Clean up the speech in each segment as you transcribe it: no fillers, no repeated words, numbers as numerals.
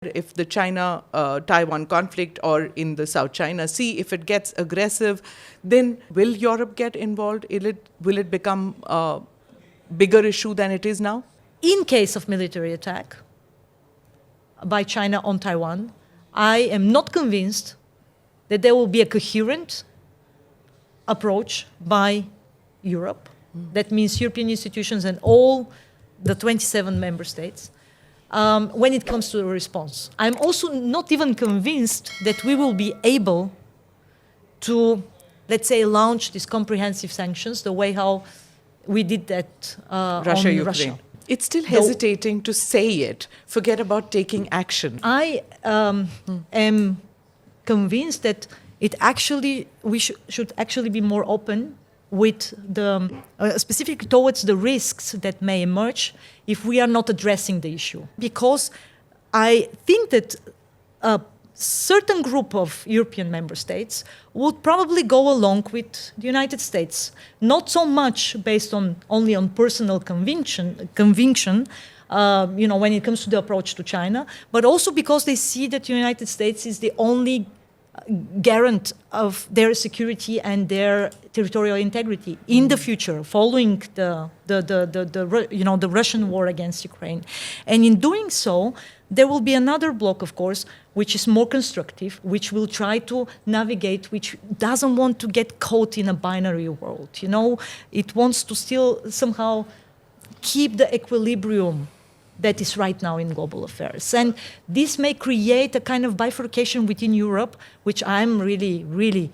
if the China-Taiwan conflict or in the South China Sea, if it gets aggressive, then will Europe get involved? Will it become a bigger issue than it is now? In case of military attack by China on Taiwan, I am not convinced that there will be a coherent approach by Europe. That means European institutions and all the 27 member states. When it comes to the response. I'm also not even convinced that we will be able to, let's say, launch these comprehensive sanctions the way how we did that on Russia. It's still hesitating to say it. Forget about taking action. I am convinced that we should actually be more open with the specifically towards the risks that may emerge if we are not addressing the issue. Because I think that a certain group of European member states would probably go along with the United States, not so much based only on personal conviction, when it comes to the approach to China, but also because they see that the United States is the only garant of their security and their territorial integrity in the future, following the Russian war against Ukraine. And in doing so, there will be another bloc, of course, which is more constructive, which will try to navigate, which doesn't want to get caught in a binary world. It wants to still somehow keep the equilibrium that is right now in global affairs. And this may create a kind of bifurcation within Europe, which I'm really, really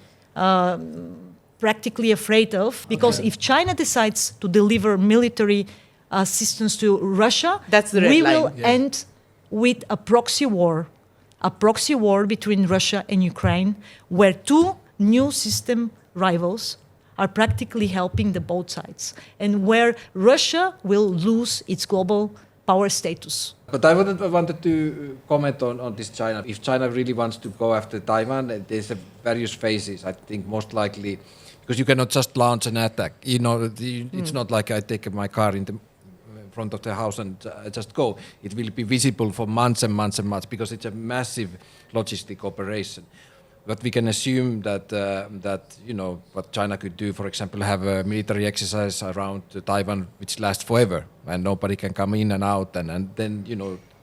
practically afraid of. Because if China decides to deliver military assistance to Russia, we will end with a proxy war between Russia and Ukraine, where two new system rivals are practically helping the both sides, and where Russia will lose its global power status. But I wanted to comment on this China. If China really wants to go after Taiwan, there's various phases. I think most likely, because you cannot just launch an attack. It's not like I take my car in the front of the house and just go. It will be visible for months and months and months because it's a massive logistic operation. But we can assume that what China could do, for example, have a military exercise around Taiwan which lasts forever and nobody can come in and out and then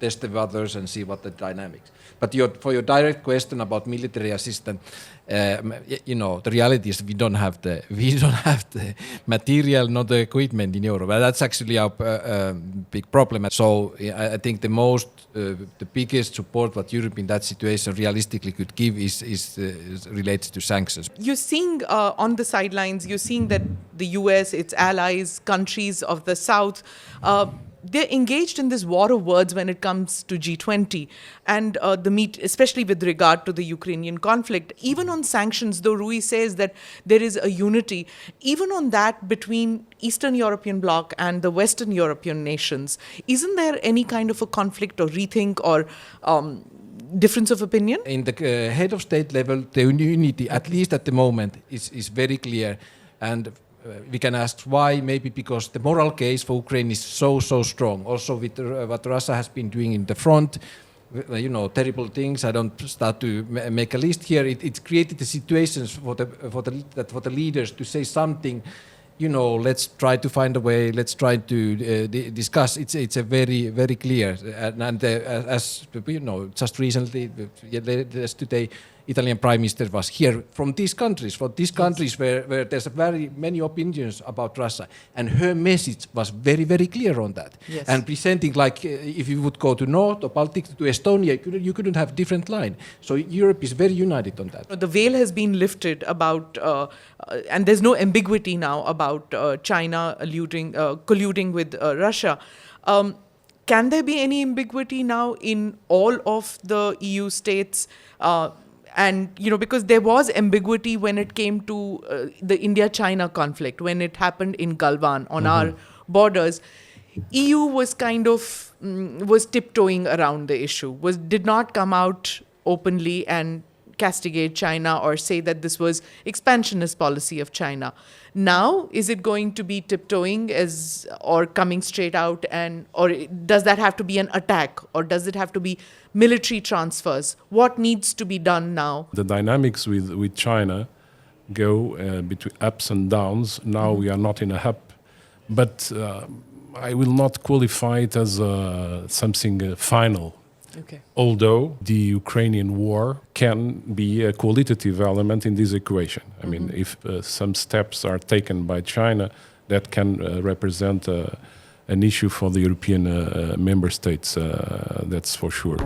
test the waters and see what the dynamics. But for your direct question about military assistance, the reality is we don't have the material, not the equipment in Europe. That's actually our big problem. So I think the biggest support what Europe in that situation realistically could give is related to sanctions. You're seeing on the sidelines, you're seeing that the US, its allies, countries of the South, they're engaged in this war of words when it comes to G20 and especially with regard to the Ukrainian conflict. Even on sanctions, though Rui says that there is a unity, even on that between Eastern European bloc and the Western European nations, isn't there any kind of a conflict or rethink or difference of opinion? In the head of state level, the unity, at least at the moment, is very clear. And we can ask why, maybe because the moral case for Ukraine is so strong. Also with what Russia has been doing in the front, terrible things. I don't start to make a list here. It created the situations for the leaders to say something. Let's try to find a way. Let's try to discuss. It's a very, very clear. And as just recently, today, Italian Prime Minister was here from these countries, where there's very many opinions about Russia. And her message was very, very clear on that. Yes. And presenting like if you would go to North or Baltic to Estonia, you couldn't have different line. So Europe is very united on that. The veil has been lifted about, and there's no ambiguity now about China colluding with Russia. Can there be any ambiguity now in all of the EU states? And, because there was ambiguity when it came to the India-China conflict, when it happened in Galwan on our borders, EU was kind of, was tiptoeing around the issue, did not come out openly and castigate China or say that this was expansionist policy of China. Now, is it going to be tiptoeing or coming straight out, or does that have to be an attack, or does it have to be military transfers? What needs to be done now? The dynamics with China go between ups and downs. Now we are not in a hub, but I will not qualify it as something final. Okay. Although the Ukrainian war can be a qualitative element in this equation. I mean, if some steps are taken by China, that can represent an issue for the European member states, that's for sure.